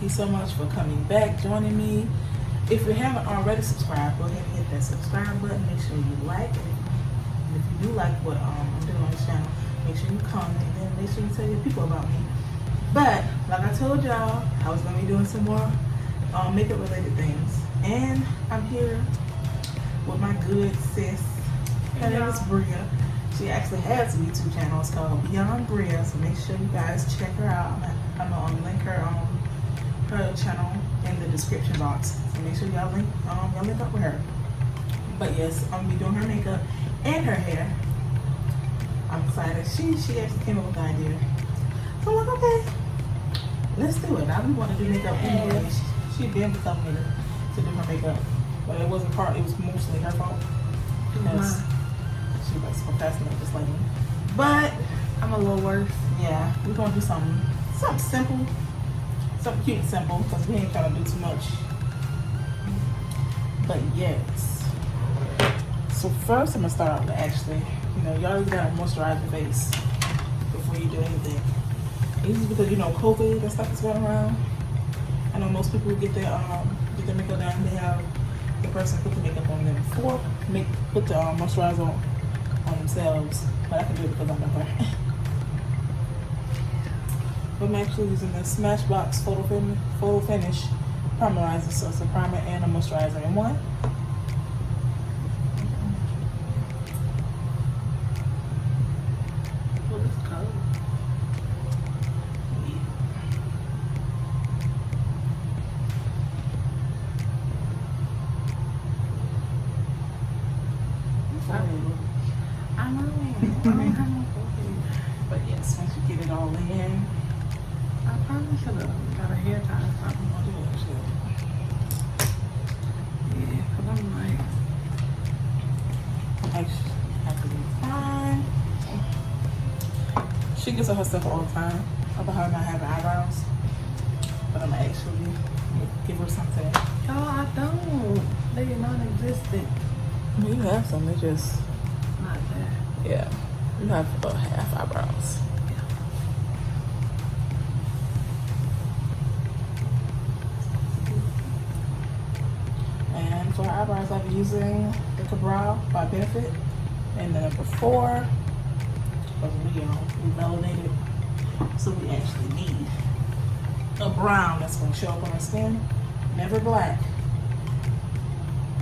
So much for coming back, joining me. If you haven't already subscribed, go ahead and hit that subscribe button. Make sure you like it. And if you do like what I'm doing on this channel, make sure you comment and then make sure you tell your people about me. But like I told y'all, I was gonna be doing some more makeup related things, and I'm here with my good sis. Her name is Bria. She actually has a YouTube channel. It's called Beyond Bria. So make sure you guys check her out. I'm gonna link her her channel in the description box, so make sure y'all link up with her. But yes, I'm gonna be doing her makeup and her hair. I'm excited. She actually came up with the idea, so I'm like, okay, let's do it. I want to do makeup anyway. She been telling me to do her makeup, but it wasn't part. It was mostly her fault because she was procrastinating just like me. But I'm a little worse. Yeah, we're gonna do something simple. Something cute and simple, because we ain't trying to do too much. But yes. So first I'm gonna start out with actually, you always gotta moisturize your face before you do anything. This is because COVID and stuff is going around. I know most people get their makeup done, they have the person put the makeup on them before put the moisturizer on themselves. But I can do it because I'm not there. But I'm actually using the Smashbox Photo Finish Primerizer. So it's a primer and a moisturizer in one. Well, it's cold. I know. I don't have no coffee. But yes, once you get it all in, I probably should have got a hair tie or something. I'll do it actually. Yeah, because I'm like, actually fine. She gets on herself all the time about her not having eyebrows. But I'm actually give her something. oh, I don't. They are non-existent. You have some, they just, Not that. yeah. You have about half eyebrows. And for eyebrows, I'll be using the Cabral by Benefit. And the number 4, because we validated. So we actually need a brown that's going to show up on our skin. Never black.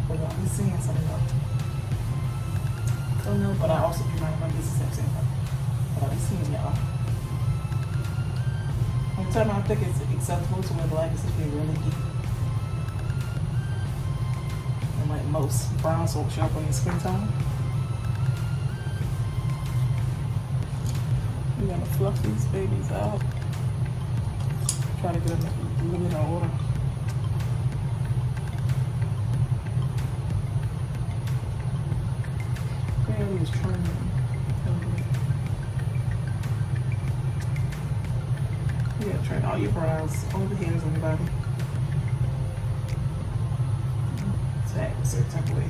But I'll be seeing some of them. So no, But I also be running my business at the same time. But I'll be seeing y'all. I'm telling you, I think it's acceptable to wear black. It's just being really deep. And like most browns won't show up on your skin tone. We're gonna fluff these babies out. Try to get them a little bit of order. Barely was trying to. You gotta train all your brows, all the hairs on your body. To act a certain type of way.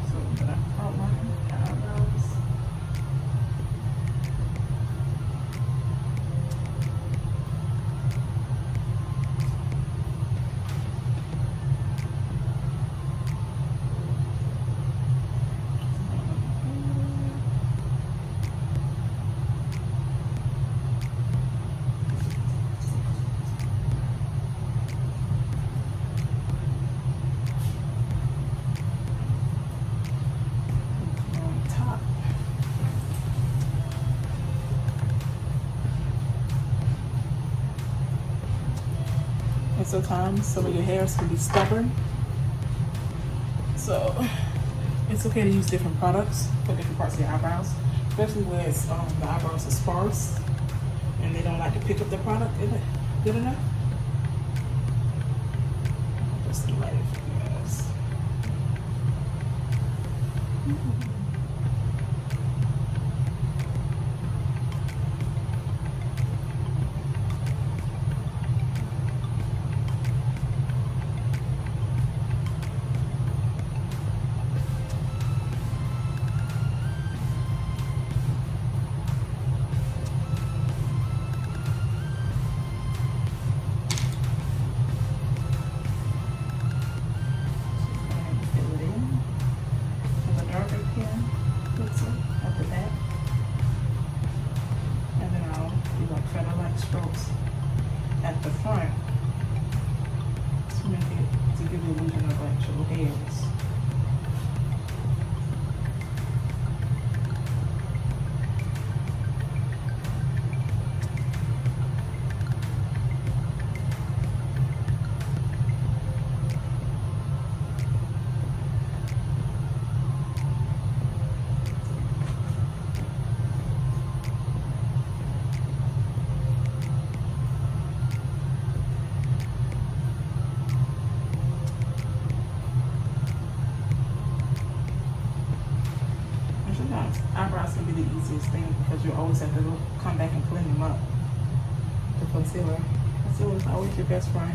So I'm gonna outline the eyebrows. And sometimes some of your hairs can be stubborn. So it's okay to use different products for different parts of your eyebrows, especially where it's, the eyebrows are sparse and they don't like to pick up the product. Is it good enough? Just light it for you guys. at the front to make it, to give the illusion of actual hairs. Eyebrows can be the easiest thing because you always have to go, come back and clean them up. The concealer. Concealer is always your best friend.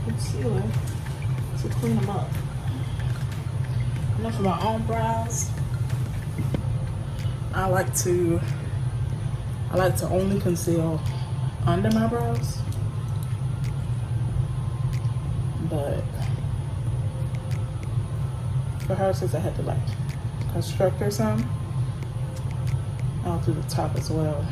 Concealer to clean them up. And then for my own brows, I like to only conceal under my brows, but for her, since I had to like construct her some, I'll do the top as well.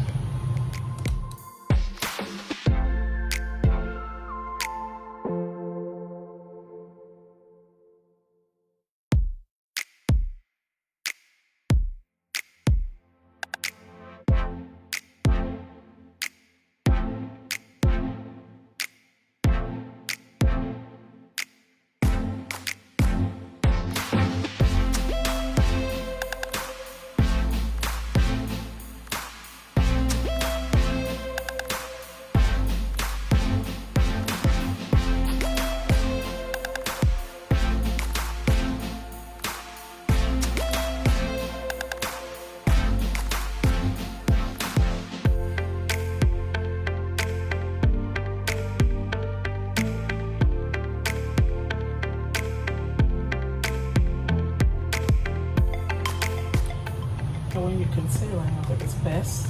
When you're concealing, I think it's best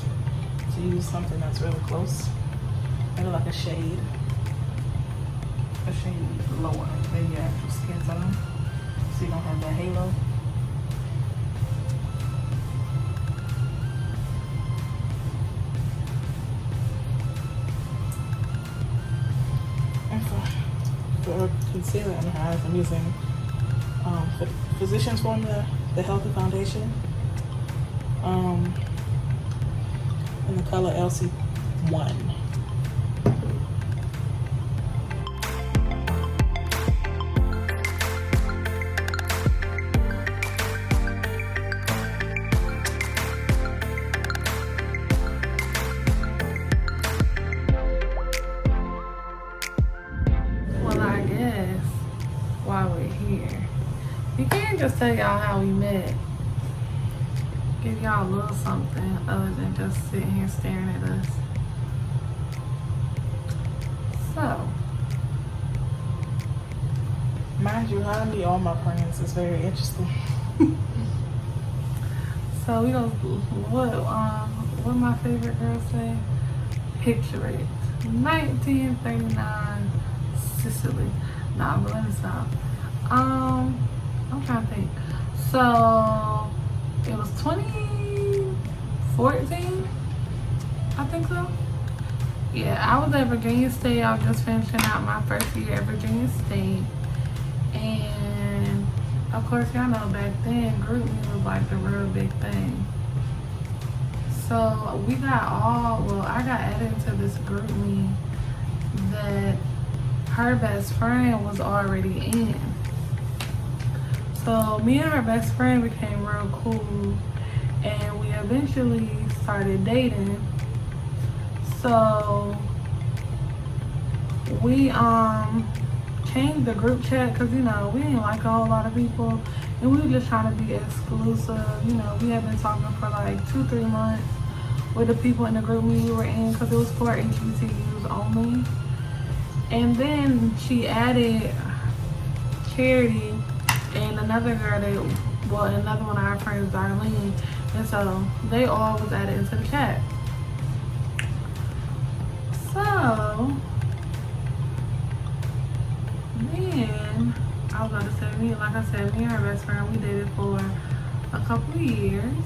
to use something that's really close, maybe like a shade lower than your actual skin tone, so you don't have that halo. And for concealing on the eyes, I'm using Physicians Formula, the Healthy Foundation. In the color LC1. Well, I guess while we're here, we can't just tell y'all how we met. Give y'all a little something other than just sitting here staring at us. So, mind you, how I meet all my friends is very interesting. so we gonna what my favorite girl say? Picture it. 1939 Sicily. Nah, but let me stop. I'm trying to think. So it was 2014, I think so. Yeah, I was at Virginia State. I was just finishing out my first year at Virginia State. And of course, y'all know back then, group me was like the real big thing. So I got added into this group me that her best friend was already in. So me and her best friend became real cool, and we eventually started dating. So we changed the group chat because, you know, we didn't like a whole lot of people, and we were just trying to be exclusive. You know, we had been talking for like 2-3 months with the people in the group we were in because it was for HBCUs only. And then she added Charity and another girl another one of our friends, Darlene, and so they all was added into the chat. So then I was about to say, me and her best friend, we dated for a couple of years,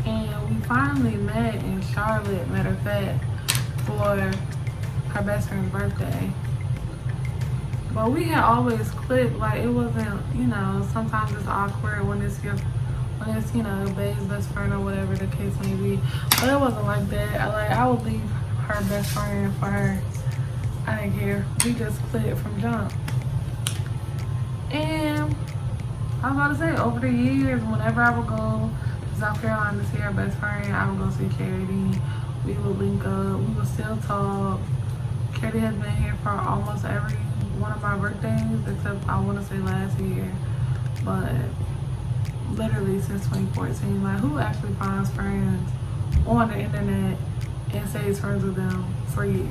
and we finally met in Charlotte, matter of fact, for her best friend's birthday. But we had always clicked. Like, it wasn't, you know, sometimes it's awkward when it's you know, babe's best friend or whatever the case may be. But it wasn't like that. I would leave her best friend for her. I didn't care. We just clicked from jump. And I was about to say, over the years, whenever I would go to South Carolina to see her best friend, I would go see Charity. We would link up. We would still talk. Charity has been here for almost every one of my birthdays, except I want to say last year. But literally since 2014, like, who actually finds friends on the internet and stays friends with them for years?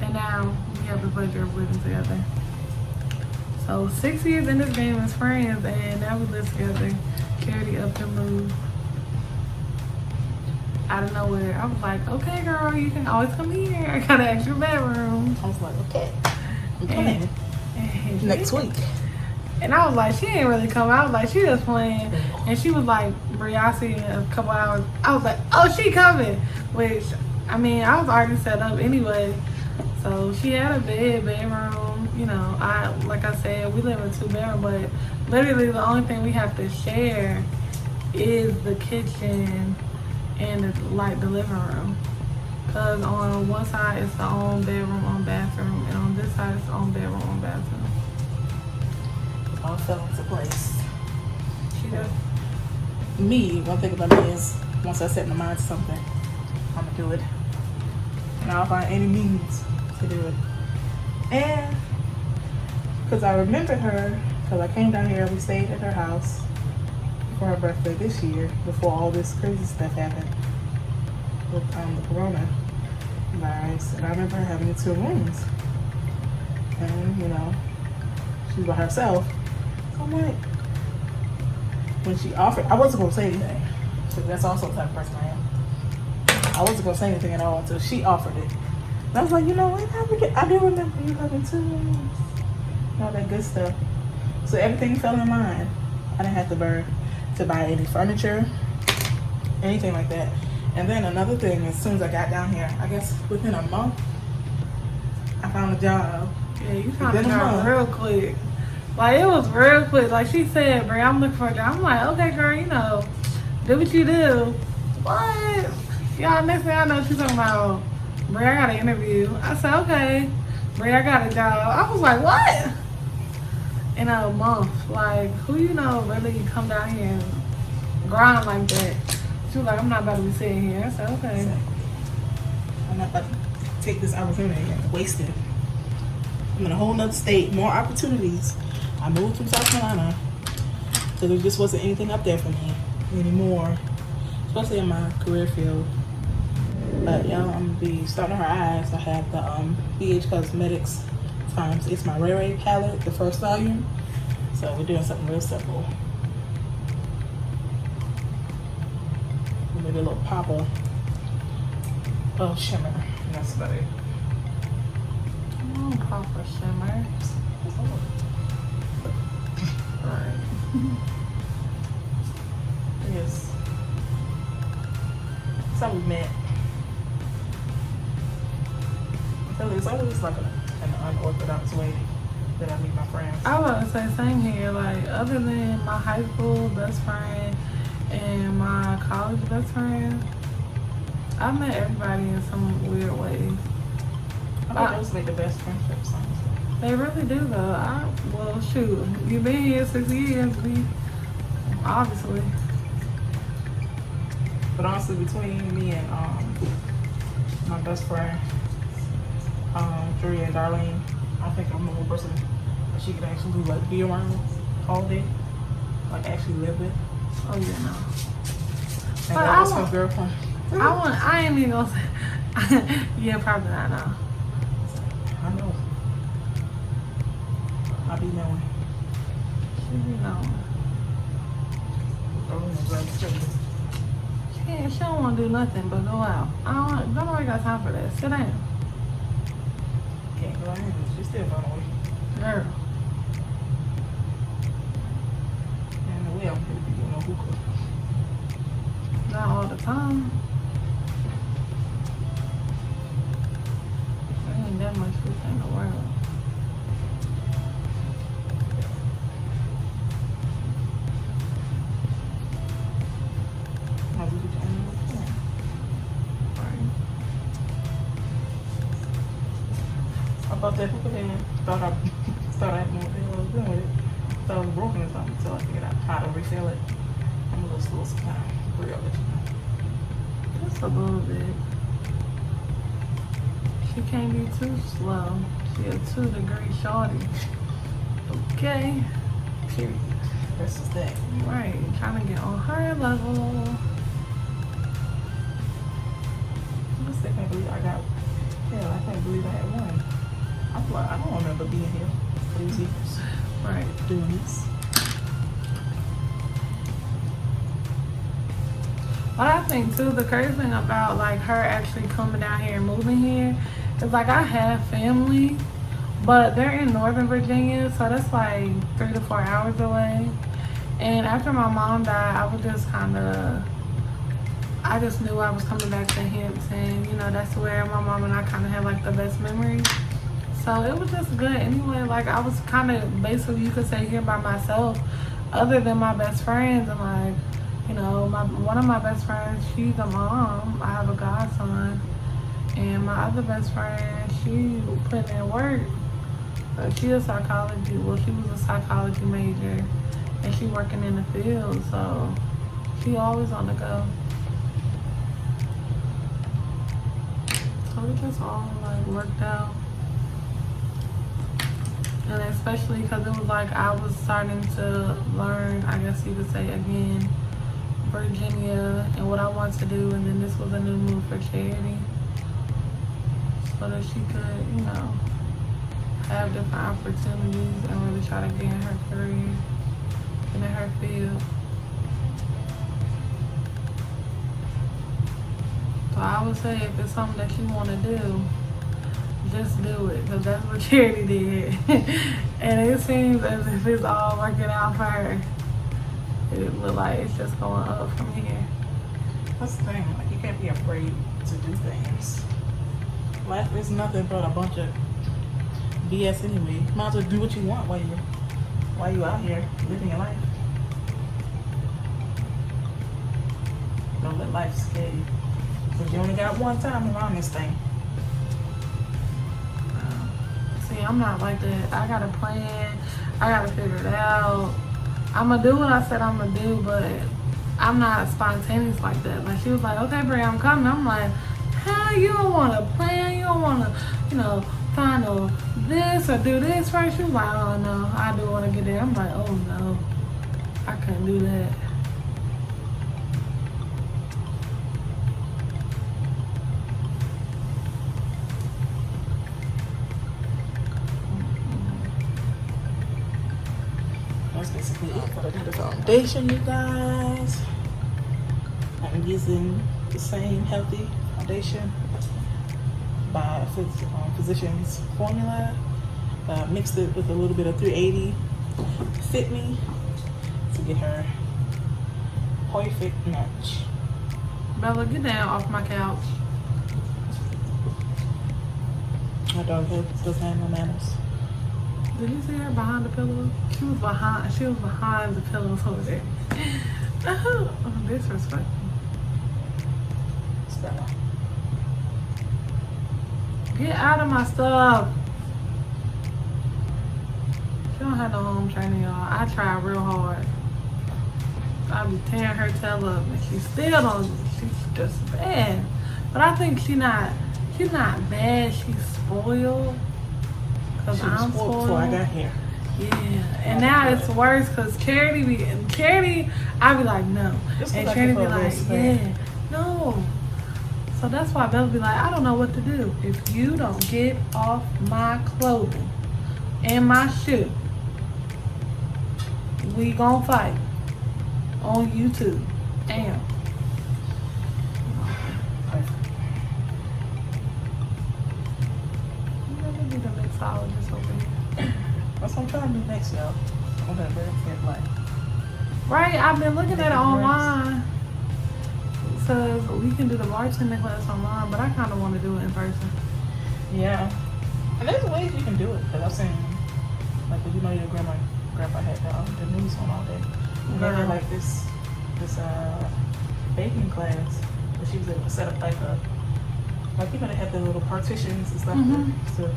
And now we have the pleasure of living together. So 6 years in this game as friends, and now we live together. Charity up and moved out of nowhere. I was like, okay, girl, you can always come here. I got an extra bedroom. I was like, okay, I'm coming next week. And I was like, she ain't really come out. Like, she was playing. And she was like, Briassi in a couple hours. I was like, oh, she coming. Which, I mean, I was already set up anyway. So she had a bedroom. You know, like I said, we live in 2-bedroom, but literally the only thing we have to share is the kitchen and the living room. Cause on one side it's the own bedroom, own bathroom, and on this side it's the own bedroom, own bathroom. All fell into place. She does. Me, one thing about me is once I set my mind to something, I'm gonna do it. And I'll find any means to do it. And because I remember her, because I came down here, we stayed at her house for her birthday this year, before all this crazy stuff happened with the coronavirus. And I remember her having 2 rooms. And, you know, she's by herself. So I'm like, when she offered, I wasn't going to say anything. So that's also the type of person I am. I wasn't going to say anything at all until she offered it. And I was like, you know what? I do remember you having 2 rooms. All that good stuff. So everything fell in line. I didn't have to buy any furniture, anything like that. And then another thing, as soon as I got down here, I guess within a month, I found a job. Yeah, you found a job real quick. Like, it was real quick. Like, she said, Bri, I'm looking for a job. I'm like, okay, girl, you know, do what you do. What? Y'all, next thing I know, she's talking about, Bri, I got an interview. I said, okay. Bri, I got a job. I was like, what? In a month. Like, who you know really come down here and grind like that? She was like, I'm not about to be sitting here. I said, okay. I'm not about to take this opportunity and waste it. I'm in a whole nother state, more opportunities. I moved from South Carolina, so there just wasn't anything up there for me anymore, especially in my career field. But yeah, I'm gonna be starting her eyes. I have the BH Cosmetics times It's My Rare palette, the first volume. So we're doing something real simple. Maybe a little pop of shimmer. And that's about it. Come on, Papa Shimmer. Alright. Yes. That's how we met. It's always like an unorthodox way that I meet my friends. I was gonna say same here. Like other than my high school best friend and my college best friend, I met everybody in some weird ways. I think those make the best friendships, honestly. They really do though. Well shoot, you've been here 6 years, obviously. But honestly, between me and my best friend, Drea and Darlene, I think I'm the one person that she could actually like be around all day, like actually live with. Oh yeah, no. And But that was her girlfriend. I ain't even gonna say. Yeah, probably not now. I know. I be knowing. She be knowing. She don't want to do nothing but go out. Don't nobody got time for that. Sit down. Can't go out. She's still going away. Girl. And the way I'm going to be doing no hookah. Not all the time. There ain't that much food in the world. How we get on the phone. Right. I bought that hookah then. Thought I had no idea what I was doing with it. Thought it was broken or something until I figured out how to refill it. I'm a little slow sometimes. I'll let you know. Just a little bit. She can't be too slow. She a 2-degree shorty. Okay. Period. That's just that. Right. Trying to get on her level. I still can't believe I got. Hell, I can't believe I had one. I'm like, I don't remember being here for these years. Right. Doing this. But I think too, the crazy thing about like her actually coming down here and moving here is like I have family, but they're in Northern Virginia, so that's like 3 to 4 hours away. And after my mom died, I was just I just knew I was coming back to Hampton. You know, that's where my mom and I kind of had like the best memories. So it was just good anyway. Like I was kind of basically, you could say, here by myself, other than my best friends. And like, you know, one of my best friends, she's a mom. I have a godson. And my other best friend, she put in work. She a psychology. Well, she was a psychology major, and she working in the field. So she always on the go. So it just all like worked out. And especially because it was like I was starting to learn, I guess you could say again, Virginia and what I want to do. And then this was a new move for Charity. So that she could, you know, have different opportunities and really try to get in her career and in her field. So I would say if it's something that you want to do, just do it, because that's what Charity did. And it seems as if it's all working out for her. It look like it's just going up from here. That's the thing, like you can't be afraid to do things. Life is nothing but a bunch of BS anyway. Might as well do what you want while you out here living your life. Don't let life scare you. Because you only got one time around this thing. See, I'm not like that. I got a plan. I got to figure it out. I'm going to do what I said I'm going to do, but I'm not spontaneous like that. Like, she was like, okay, Brie, I'm coming. I'm like, hell, you don't want to plan? You don't want to, you know, find this or do this first? She was like, oh, no, I do want to get there. I'm like, oh, no, I couldn't do that. That's basically it for the foundation, you guys. I'm using the same healthy foundation by Physicians Formula. Mixed it with a little bit of 380 Fit Me to get her perfect match. Bella, get down off my couch. My dog doesn't have no manners. Did you see her behind the pillow? She was behind the pillows over there. Oh, disrespectful. Stella. Get out of my stuff. She don't have no home training, y'all. I try real hard. I be tearing her tail up, and she still don't. She's just bad. But I think she's not bad. She's spoiled. Cause She was I'm spoiled before I got here. Yeah, and now it's worse because Charity, I be like, no. Just And like Charity it be for a like, little yeah, spin. no. So that's why Bella be like, I don't know what to do. If you don't get off my clothing and my shoe, we gonna fight on YouTube. Damn. You really need a mixologist over here. That's what I'm trying to do next, y'all. I'm gonna very fit like. Right, I've been looking at it online. So we can do the bartending class online, but I kind of want to do it in person. Yeah. And there's ways you can do it. Because I've seen, like, you know, your grandpa had the news on all day. And they had like this baking class where she was able to set up like you know, they had the little partitions and stuff to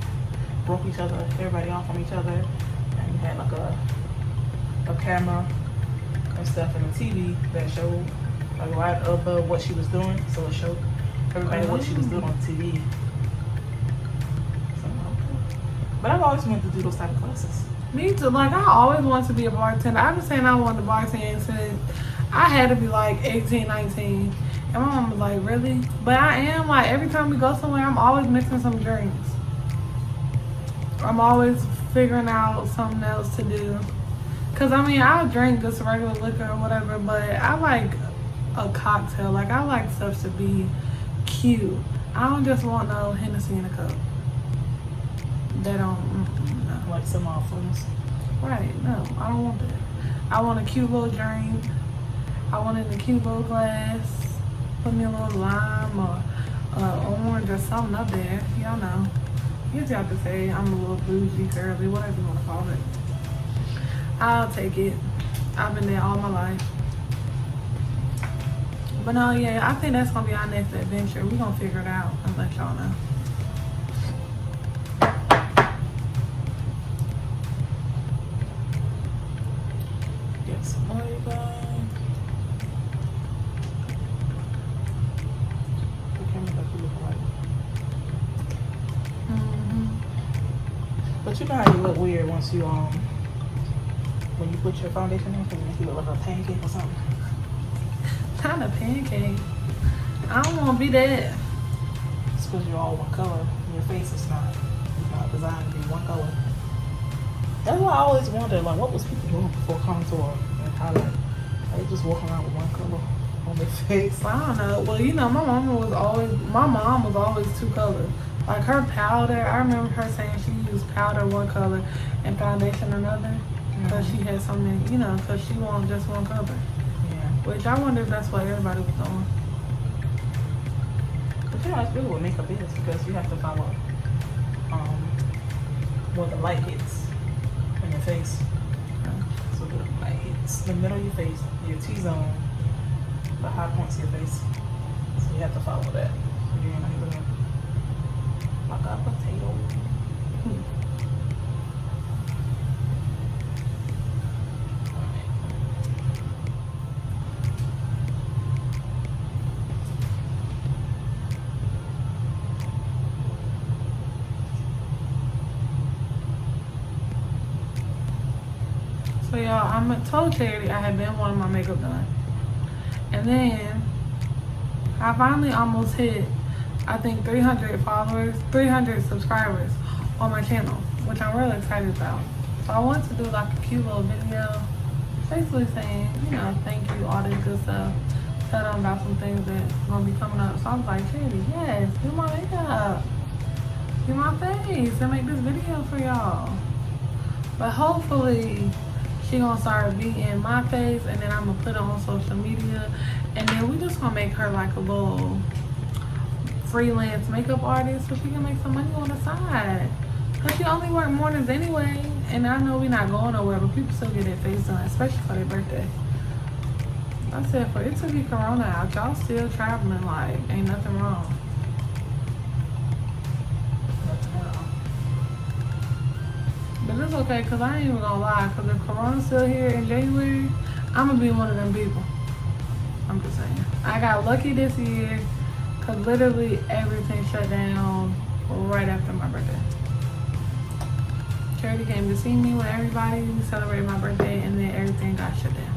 broke each other, everybody off from each other. And you had like a camera and stuff and a TV that showed like right above what she was doing. So it showed everybody what she was doing on TV. So, okay. But I've always wanted to do those type of classes. Me too. Like, I always wanted to be a bartender. I've been saying I wanted to bartend since I had to be like 18, 19. And my mom was like, really? But I am, like, every time we go somewhere, I'm always mixing some drinks. I'm always figuring out something else to do. Because, I mean, I'll drink just regular liquor or whatever, but I like a cocktail. Like, I like stuff to be cute. I don't just want no Hennessy in a cup. They don't, no. Like some offers. Right, no, I don't want that. I want a cute little drink. I want it in a cute little glass. Put me a little lime or orange or something up there. Y'all know. You just have to say I'm a little bougie, girly, whatever you want to call it. I'll take it. I've been there all my life. But no, yeah, I think that's going to be our next adventure. We're going to figure it out and let y'all know. Get some olive oil. But you know how you look weird once you when you put your foundation on, because you make you look like a pancake or something. Not a pancake. I don't want to be that. It's because you're all one color. And your face is not. It's not designed to be one color. That's why I always wonder, like, what was people doing before contour and highlight? They just walking around with one color on their face. I don't know. Well, you know, my mom was always two colors. Like her powder, I remember her saying she used powder one color and foundation another. Because she had so many, you know, because she wanted just one color. Yeah. Which I wonder if that's what everybody was doing. But you know, that's really what makeup is, because you have to follow where the light hits in your face. So the light hits the middle of your face, your T-zone, the high points of your face. So you have to follow that. So you're not even like a potato. So y'all, I told Charity I had been wanting my makeup done. And then I finally almost hit, I think, 300 followers, 300 subscribers on my channel, which I'm really excited about. So I wanted to do like a cute little video, basically saying, you know, thank you, all this good stuff. Tell them about some things that's gonna be coming up. So I was like, Charity, yes, do my makeup. in my face and make this video for y'all. But hopefully she gonna start beating my face, and then I'm gonna put it on social media, and then we just gonna make her like a little freelance makeup artist so she can make some money on the side. Cause she only work mornings anyway, and I know we not going nowhere, but people still get their face done, especially for their birthday. I said, for it to be Corona out, y'all still traveling, like ain't nothing wrong. But it's okay, cause I ain't even gonna lie, cause if Corona's still here in January, I'm gonna be one of them people. I'm just saying. I got lucky this year, cause literally everything shut down right after my birthday. Charity came to see me with everybody, we celebrated my birthday, and then everything got shut down.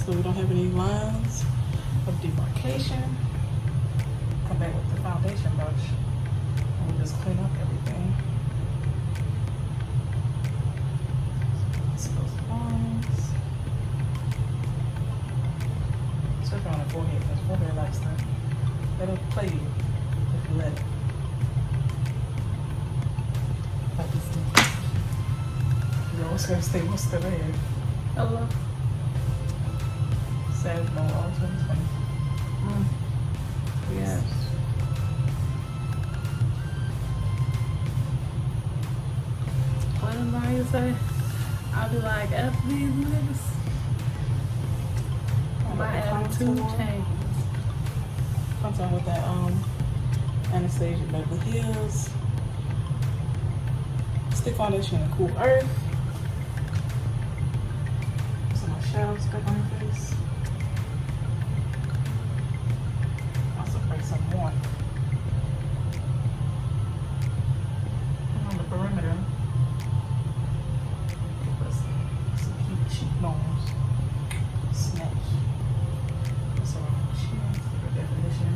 So we don't have any lines of demarcation. Come back with the foundation brush and we just clean up everything. Those lines. Especially on the forehead, because forehead likes that. It'll play you if you let it. Like this thing. You always gotta stay one step ahead. Hello. Savage Mode all 2020. Yes. What did Mario say? I'll be like, F these niggas. My attitude changes. Contour with that Anastasia Beverly Hills stick foundation in Cool Earth. Some more shadows back on your face. Also create some more on the perimeter. Give us some cute cheekbones. Snatch. That's around the chin for definition.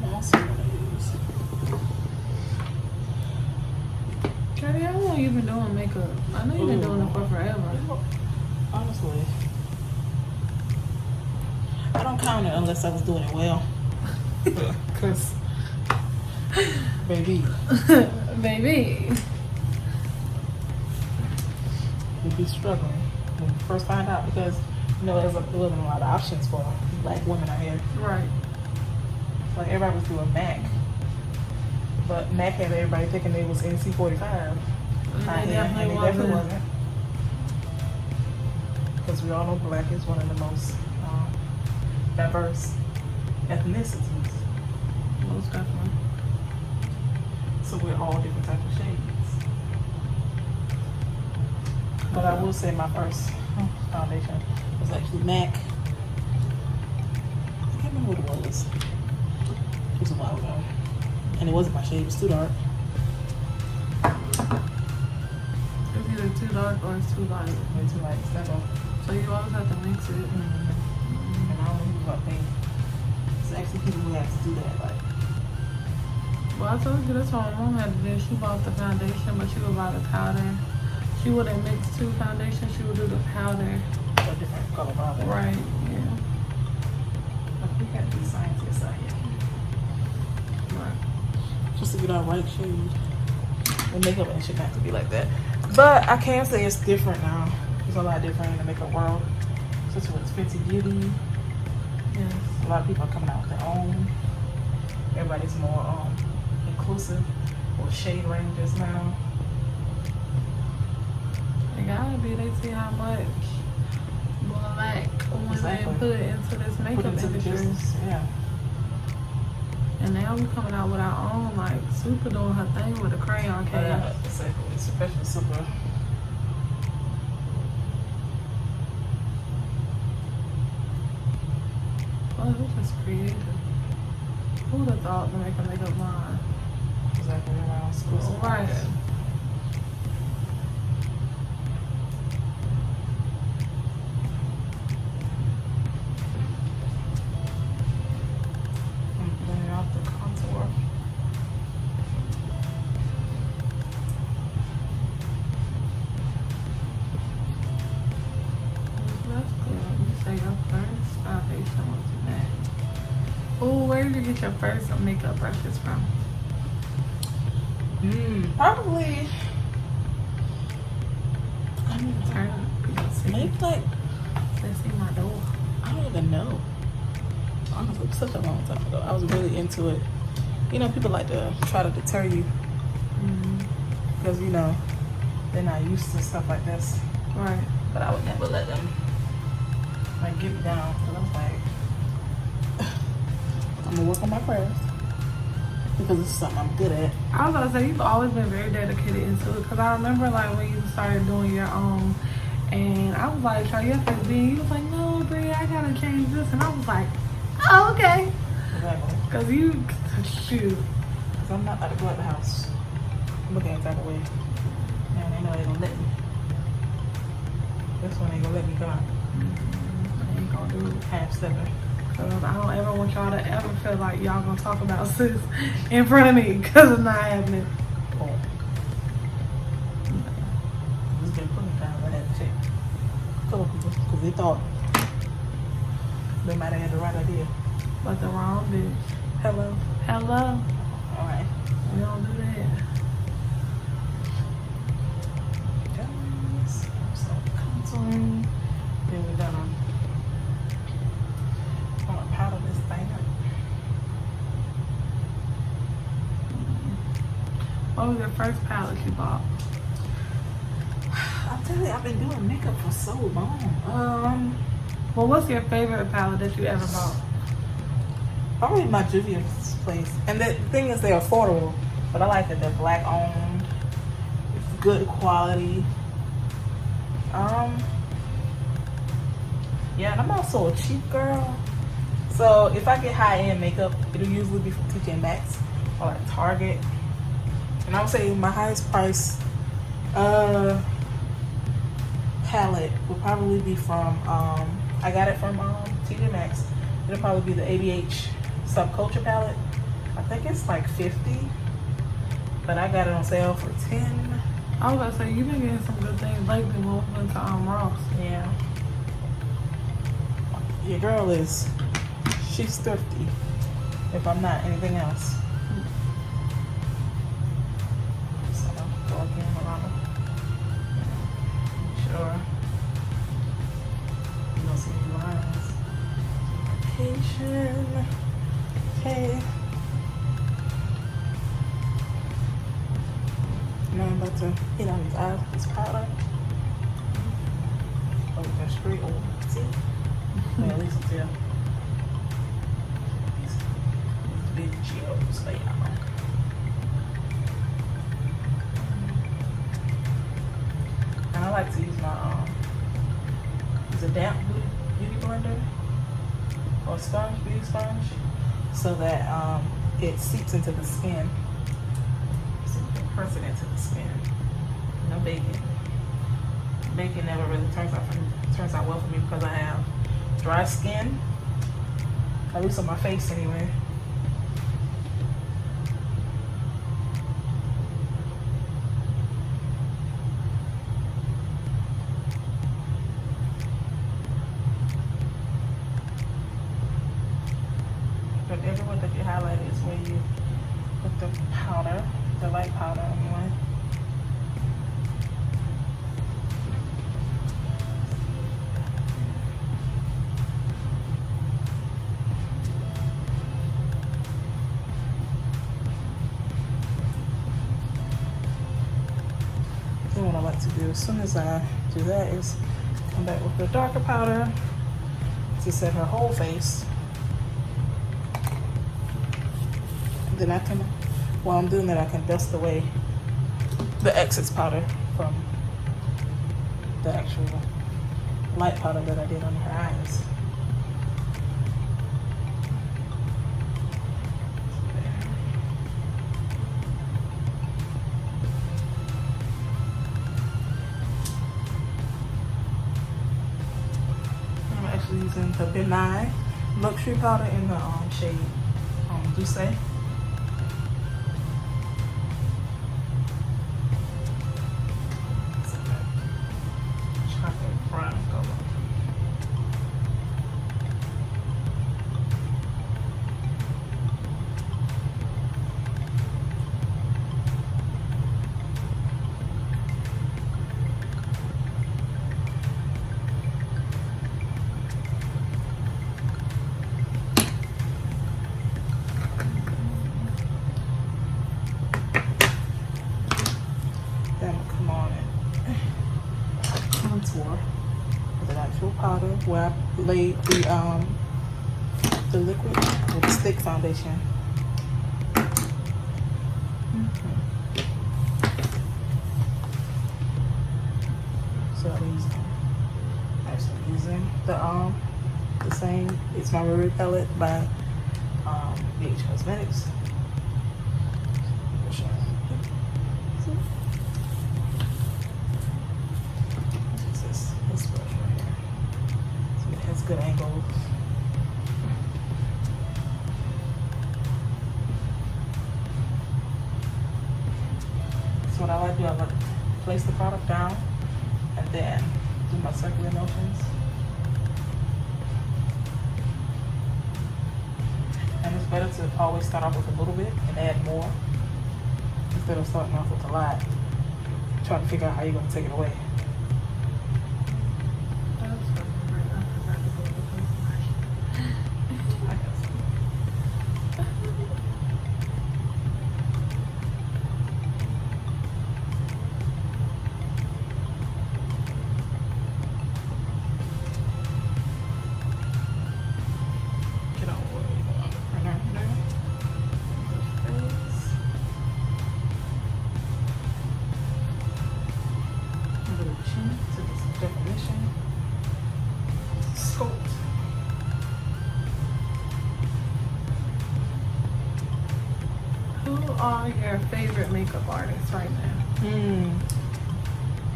I'm also gonna use. Cardi, how long you been doing makeup? I know you've been doing it for forever. Honestly, I don't count it unless I was doing it well. Cause, baby, Baby. we'd be struggling when we first find out because there wasn't a lot of options for black women out here. Right. Like everybody was doing MAC, but MAC had everybody thinking they was NC-45. And they definitely wasn't. Because we all know black is one of the most diverse ethnicities. Most definitely. So we're all different types of shades. But I will say my first foundation was actually MAC. I can't remember what it was. It was a while ago. And it wasn't my shade, it was too dark. It's either too dark or it's too light. Way too light, step up. So you always have to mix it. And I don't know about pink. It's actually people who have to do that, like. Well, I told you that's what my mom had to do. She bought the foundation, but she would buy the powder. She she wouldn't mix two foundations. She would do the powder. A different color powder. Right, yeah. But we got these scientists out here. Right. Just to get our right shade. The makeup ain't shouldn't have to be like that. But I can say it's different now. It's a lot different in the makeup world. Since it's Fenty Beauty. Yes. A lot of people are coming out with their own. Everybody's more inclusive with shade ranges now. They gotta be. They see how much black women Exactly. put into this Put makeup into the industry. business, yeah. And now we coming out with our own, like Super doing her thing with the crayon case. Exactly. Especially Super. Oh, it's just creative. Who would have thought to make a makeup line? Exactly around school. Right. Blending out the contour. That's good. You say your first foundation was that. Oh, where did you get your first makeup brushes from? Probably. I mean, Turn people see. maybe like They see my door. I don't even know. Honestly, it was such a long time ago. I was really into it. You know, people like to try to deter you because you know they're not used to stuff like this. Right. But I would never let them like get me down. Cause I was like, I'm gonna work on my craft because it's something I'm good at. I was about to say, you've always been very dedicated into it. Because I remember, like, when you started doing your own, and I was like, try your face being. You was like, no, Brie, I gotta change this. And I was like, oh, okay. Exactly. Because you, shoot. Cause I'm not about to go out the house looking any type of way. And they know they gonna let me. This one ain't gonna let me go out. I ain't gonna do it. Half stepping. Cause I don't ever want y'all to ever feel like y'all gonna talk about sis in front of me. Because it's not happening. Oh. Just been putting down by that chick. Couple people, because they thought they might have had the right idea. But the wrong bitch. Hello. Hello. Alright. We don't do that. Guys, so contouring. Then we're gonna powder this thing up. What was your first palette you bought? I'm telling you, I've been doing makeup for so long. Well, what's your favorite palette that you ever bought? Probably my Juvia's place. And the thing is, they're affordable, but I like that they're black owned. It's good quality. Yeah, and I'm also a cheap girl. So if I get high-end makeup, it'll usually be from TJ Maxx or like Target. And I would say my highest price palette would probably be from, I got it from TJ Maxx. It'll probably be the ABH Subculture palette. I think it's like $50, but I got it on sale for $10. I was about to say, you've been getting some good things lately when we went to Ross. Yeah. Your girl is, she's thrifty, if I'm not anything else. So, go again around them. Sure. You don't see any lines. Vacation. Okay. Now I'm about to hit on these eyes with this powder. Oh, that's straight over. See? Well, at least until these big chills lay out. And I like to use my use a damp beauty blender or sponge, beauty sponge, so that it seeps into the skin. So you can press it into the skin. No baking. Baking never really turns out well for me because I have dry skin, at least on my face anyway. everywhere that you highlight is where you put the powder, the light powder anyway. Then what I like to do as soon as I do that is come back with the darker powder to set her whole face. Then I can, while I'm doing that, I can dust away the excess powder from the actual light powder that I did on her eyes. I'm actually using the Benign Luxury powder in the shade Douce. Contour with an actual powder where I laid the liquid with the stick foundation. So I'm using the same It's My Riri palette by BH Cosmetics. Good angles. So what I like to do, I like to place the product down and then do my circular motions. And it's better to always start off with a little bit and add more instead of starting off with a lot. Trying to figure out how you're going to take it away. Who are your favorite makeup artists right now?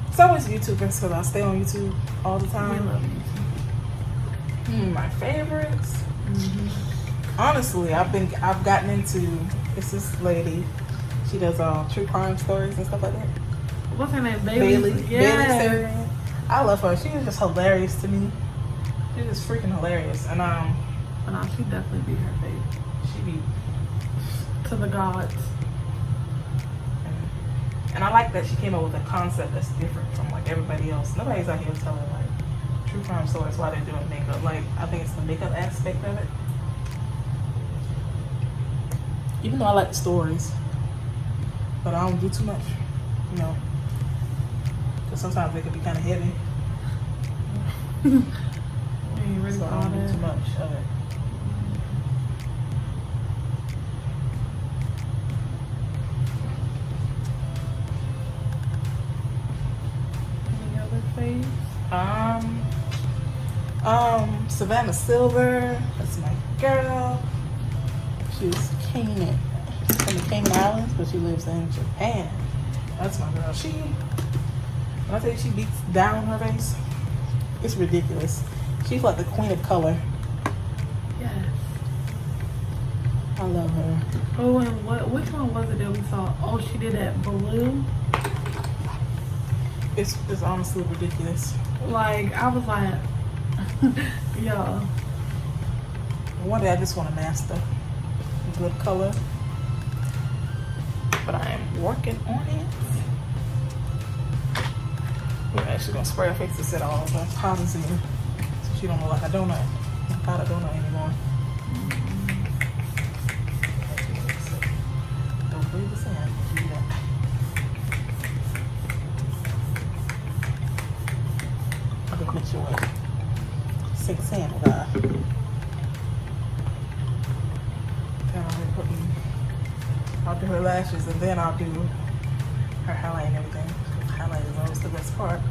It's always YouTubers, so I stay on YouTube all the We time. love YouTube. My favorites. Honestly, I've gotten into, it's this lady. She does true crime stories and stuff like that. What's her name? Bailey. Yes. Bailey. I love her. She is just hilarious to me. She's just freaking hilarious. And But no, she definitely be her favorite. she be. To the gods. And I like that she came up with a concept that's different from like everybody else. Nobody's out here telling like true crime stories while they're doing makeup. Like I think it's the makeup aspect of it. Even though I like the stories, but I don't do too much, you know, because sometimes they can be kind of heavy. You ain't really So I don't do too much of it. Any other faves? Savannah Silver, that's my girl. She's Canaan, from the Cayman Islands, but she lives in Japan. That's my girl. She, when I tell you she beats down her face, it's ridiculous. She's like the queen of color. Yes. I love her. Oh, and which one was it that we saw? Oh, she did that balloon. It's honestly ridiculous. Like, I was like, yo. One day I just want to master. good color. But I am working on it. We're actually gonna spray her face to set all the positive so she don't look like a donut. Not a donut anymore. Don't breathe the sand. Do that. I'll just mix your way. Sick sand with her. Then I'll do her lashes and then I'll do her highlight and everything. Highlight is always the best part.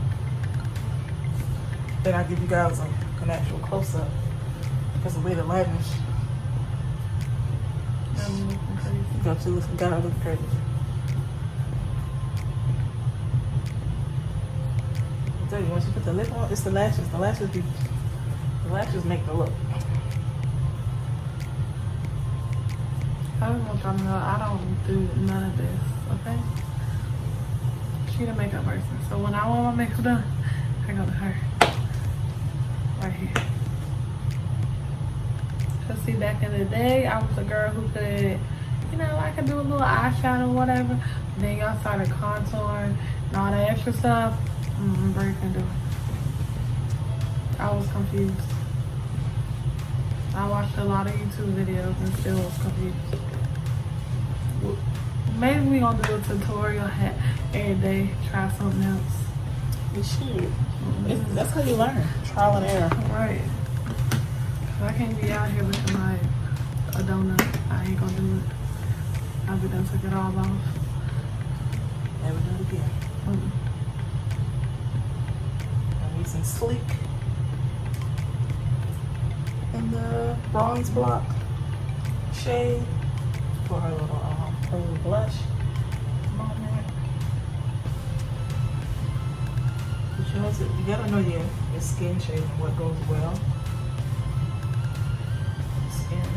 Then I'll give you guys an actual close-up because the way the lighting is. Got you looking, gotta look crazy. I tell you, once you put the lip on, it's the lashes. The lashes make the look. I just want y'all to know I don't do none of this, okay? She the makeup person. So when I want my makeup done, I go to her. Right here. Cause see, back in the day, I was a girl who could, you know, I could do a little eyeshadow or whatever. Then y'all started contouring and all that extra stuff. Brie can do it. I was confused. I watched a lot of YouTube videos and still was confused. Maybe we gonna do a tutorial every day, try something else. You should. That's how you learn. Trial and error. Right. I can't be out here looking like a donut. I ain't gonna do it. I'll be done took it all off. Never do it again. I'm using Sleek in the bronze block shade for her little blush moment. Because you gotta know your skin shade and what goes well. Skin.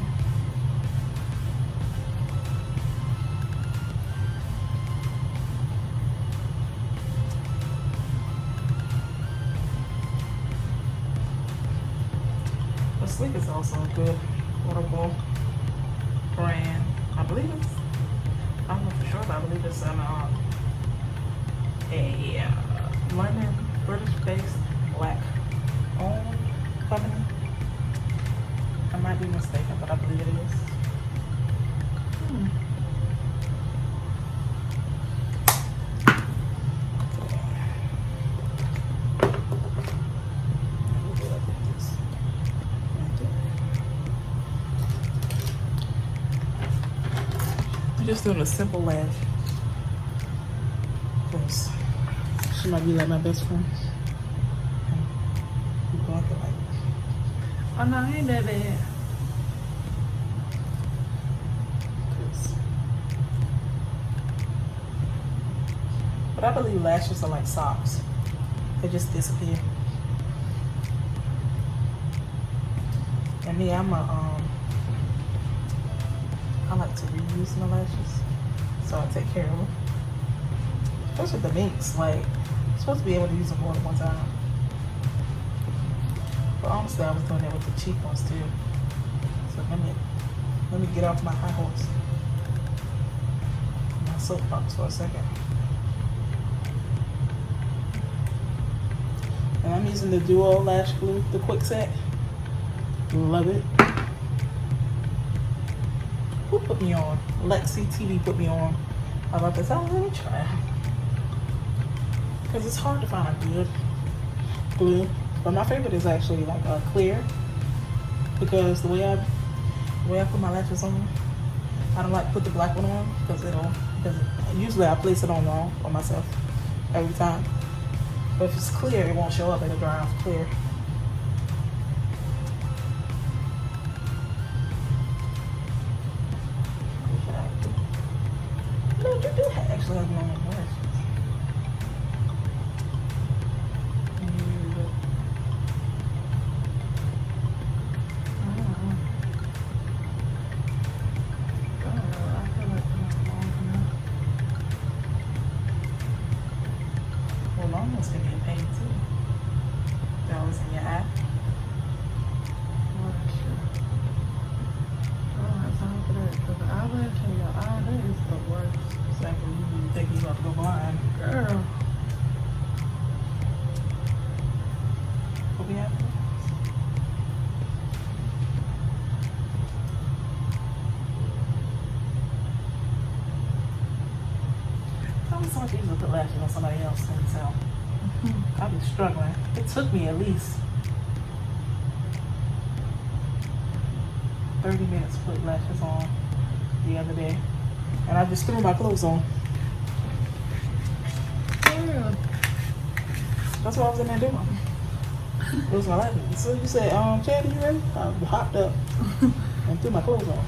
But Sleek is also a good, affordable brand. I believe it's, I don't know for sure, but I believe it's a London, British-based, black-owned company. I might be mistaken, but I believe it is. I'm just doing a simple lash. Because she might be like my best friend. Oh no, ain't that bad. But I believe lashes are like socks. They just disappear. And me, I like to reuse my lashes. So I take care of them. Especially the minks, like, you're supposed to be able to use them more than one time. But honestly, I was doing that with the cheap ones too. So let me get off my high horse. My soapbox for a second. And I'm using the Duo Lash Glue, the quick set. Love it. Who put me on? Lexi TV put me on. I love this. Let me try. Because it's hard to find a good glue. But my favorite is actually like clear. Because the way I put my lashes on, I don't like to put the black one on because usually I place it on wrong on myself every time. But if it's clear, it won't show up. It'll dry off clear. No, you do actually have normal lashes. lashes on somebody else, and so I've been struggling. It took me at least 30 minutes to put lashes on the other day, and I just threw my clothes on. Yeah. That's what I was in there doing. It was my lashes. So you said, Chad, you ready? I hopped up and threw my clothes on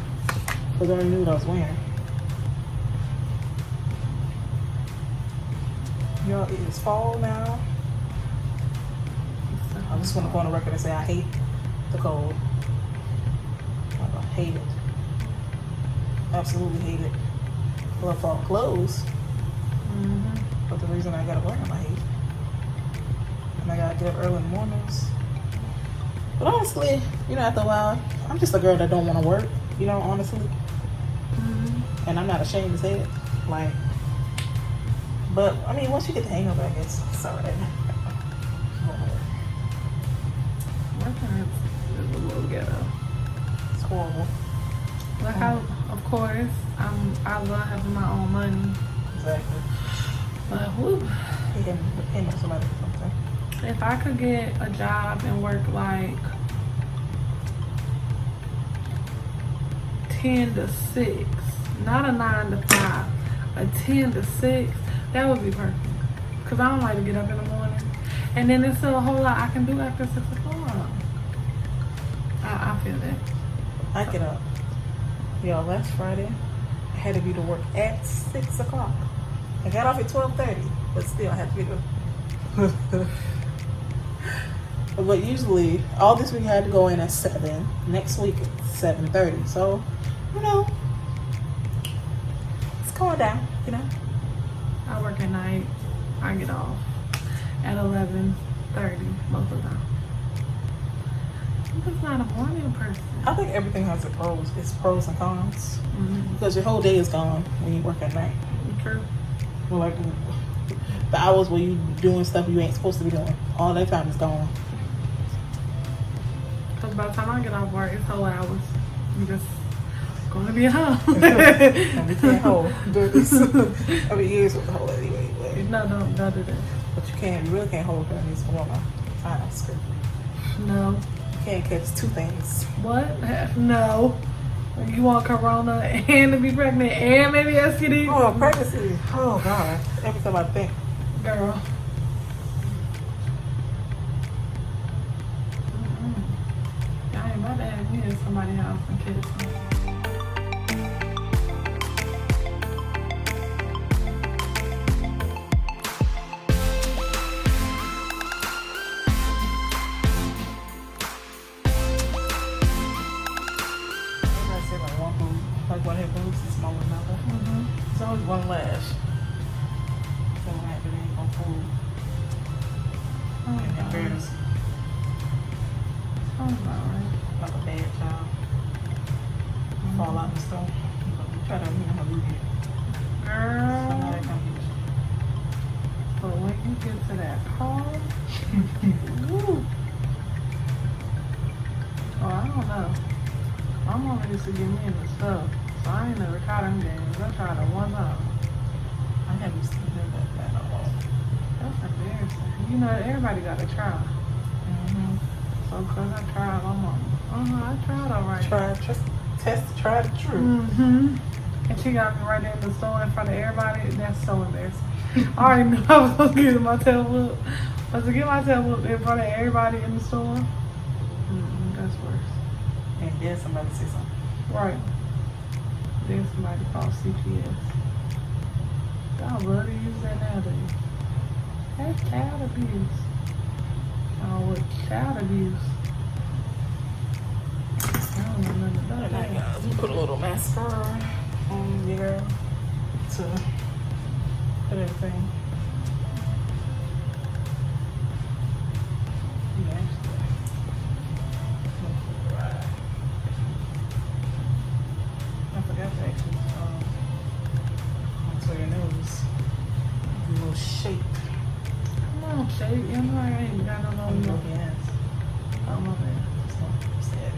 because I already knew what I was wearing. Y'all, it is fall now. I just want to go on the record and say I hate the cold. I hate it. Absolutely hate it. I love fall clothes. But the reason I gotta wear them, I hate. And I gotta get up early in the mornings. But honestly, you know, after a while, I'm just a girl that don't want to work. You know, honestly. And I'm not ashamed to say it. Like, but I mean, once you get the hang of it, I guess it's alright. Working is a little ghetto. It's horrible. Like of course, I love having my own money. Exactly. But whoop. Paying somebody for something. If I could get a job and work like 10 to 6, not a 9 to 5, a 10 to 6, that would be perfect. Because I don't like to get up in the morning. And then there's still a whole lot I can do after 6 o'clock. I feel that. I get up. Yo, last Friday, I had to be to work at 6 o'clock. I got off at 12:30, but still I had to be to. But usually, all this week I had to go in at 7. Next week it's 7:30. So, you know, it's going down. You know. I work at night. I get off at 11:30 most of the time. I'm just not a morning person. I think everything has its pros and cons. Because your whole day is gone when you work at night. True. Like the hours where you doing stuff you ain't supposed to be doing, all that time is gone. Because by the time I get off work, it's whole hours. I'm just going to be at home. And we can't hold this. I mean, years with the hold anyway. But, No, don't do that. but you really can't hold during these corona times. No. You can't catch two things. What? No. You want corona and to be pregnant and maybe STD? Oh, pregnancy. Oh, God. Every time I think. Girl. I ain't about to have me in somebody's house and kids me. Like one head moves, it's smaller than another. It's always one lash. So I have to be on food. In fairness, Sounds about right. like a bad child. Fall out and stuff. But try to, you know, leave it. Girl. But when you get to that car, woo. Oh, I don't know. My mama used to get me into stuff, so I ain't never tried them games. I tried it one time. I never seen them like that at all. That's embarrassing. You know, everybody got to try. So, because I tried my mama. I tried alright. Try the truth. And she got me right there in the store in front of everybody. That's so embarrassing. I already knew I was going to get my tail whooped. But to get my tail whooped in front of everybody in the store, that's worse. And then somebody say something. Right. Then somebody called CPS. Y'all love to use that nowadays. That's child abuse. Oh, what child abuse? I don't know nothing about Alright, that. guys, we put a little mascara on there to put everything. I forgot to actually onto your nose. A little shape. Come on, Shay. You know I ain't got no on your more. hands. Oh, my bad. Just don't stab it.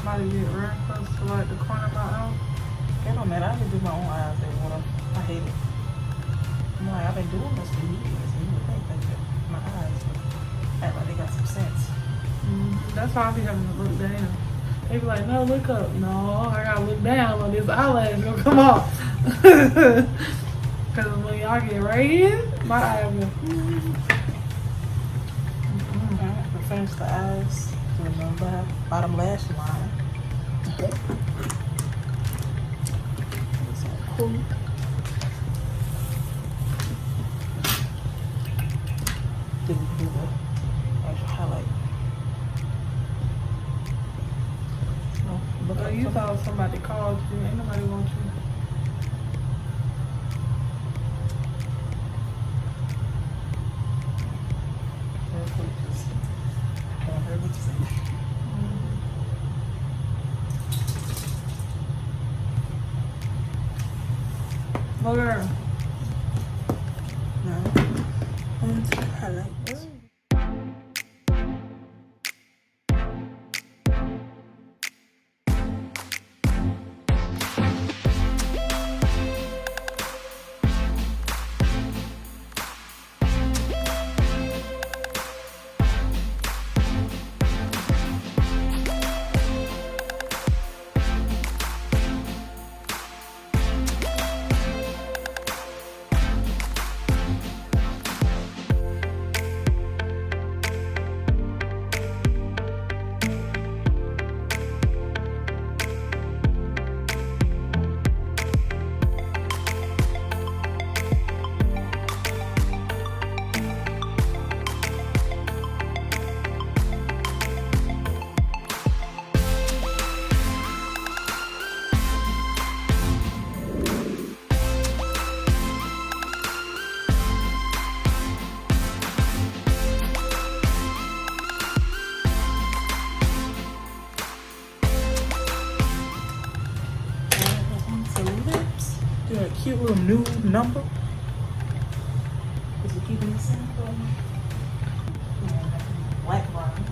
somebody get real close to like the corner of my eye. It don't matter. I can do my own eyes every one. I hate it. I'm like, I've been doing this for years, and you would think that my eyes would act like they got some sense. That's why I be having to look down. They be like, no, look up. No, I gotta look down when this eyelash gonna come off. Cause when y'all get right here, my eye will. Alright, we'll finish the eyes. Remember, bottom lash line. Cool. Then we do the actual highlight. Oh, you thought somebody called you. Ain't nobody want you. Oh, girl. No. Highlight. A cute little nude number. Because we're keeping it simple. Black line.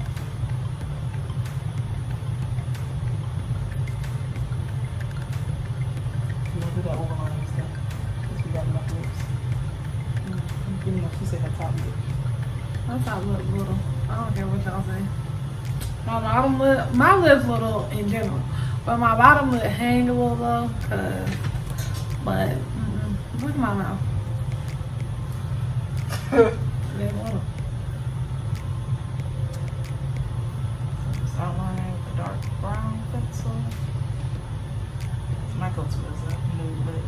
You don't do that overline and stuff. Because we got enough lips. You know, she said her top lip. My top lip little. I don't care what y'all say. My bottom lip, my lip's little in general. But my bottom lip hang a little low. But look at my mouth. They little. Just outlining with a dark brown pencil. My go-to is a nude lip.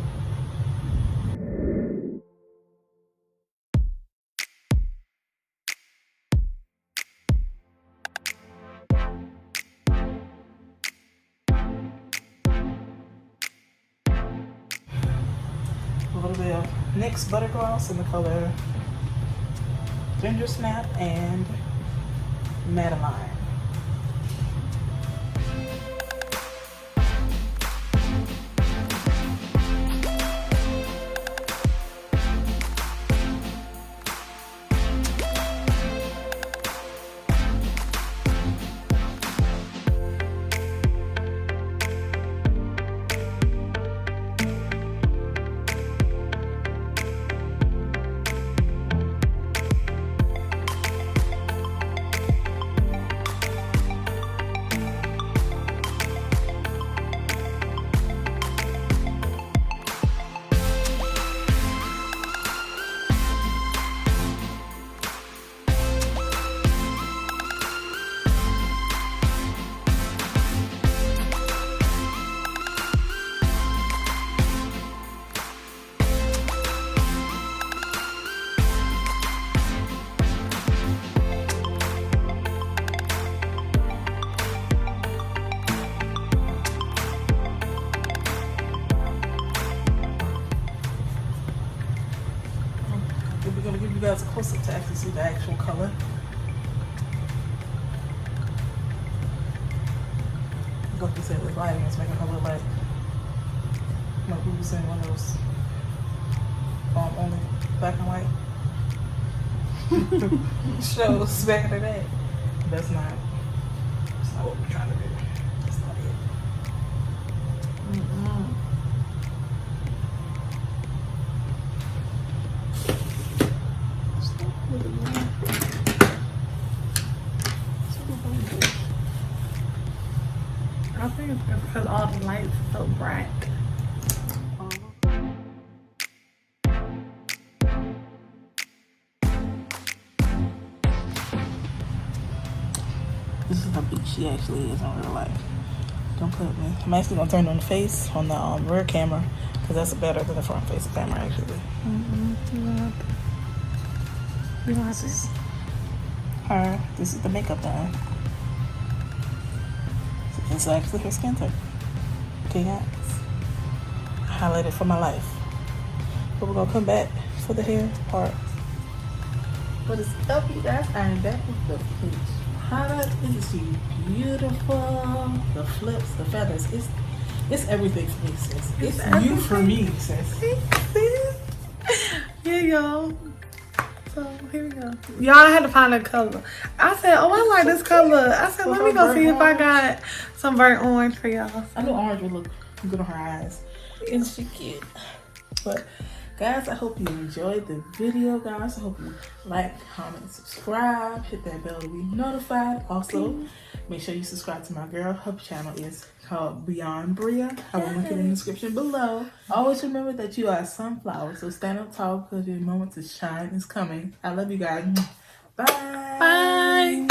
A little bit of NYX Butter Gloss in the color Ginger Snap and Madeline. We're going to give you guys a close-up to actually see the actual color. Like you said, with lighting, it's making her look like we were saying one of those only black and white shows back in the day. That's not what we're trying to do. That's not it. Look at that. I think it's because all the lights are so bright. This is how big she actually is in real life. Don't put me. I'm actually gonna turn on the face on the rear camera because that's better than the front face camera actually. We don't have this. Her. This is the makeup done. It's actually her skin tone. Okay, guys. Highlighted for my life. But we're gonna come back for the hair part. What is up, you guys? I am back with the bleach product. This is beautiful. The flips, the feathers. It's everything for me, sis. It's you for me, sis. Here you go. So here we go. Y'all, I had to find a color. I said, oh, I like this color. I said, let me go see if I got some burnt orange for y'all. I know orange would look good on her eyes. And she cute. But guys, I hope you enjoyed the video, guys. I hope you like, comment, subscribe, hit that bell to be notified. Also, make sure you subscribe to my girl. Her channel is called Beyond Bria. I will link it in the description below. Always remember that you are a sunflower, so stand up tall because your moment to shine is coming. I love you guys. Bye. Bye.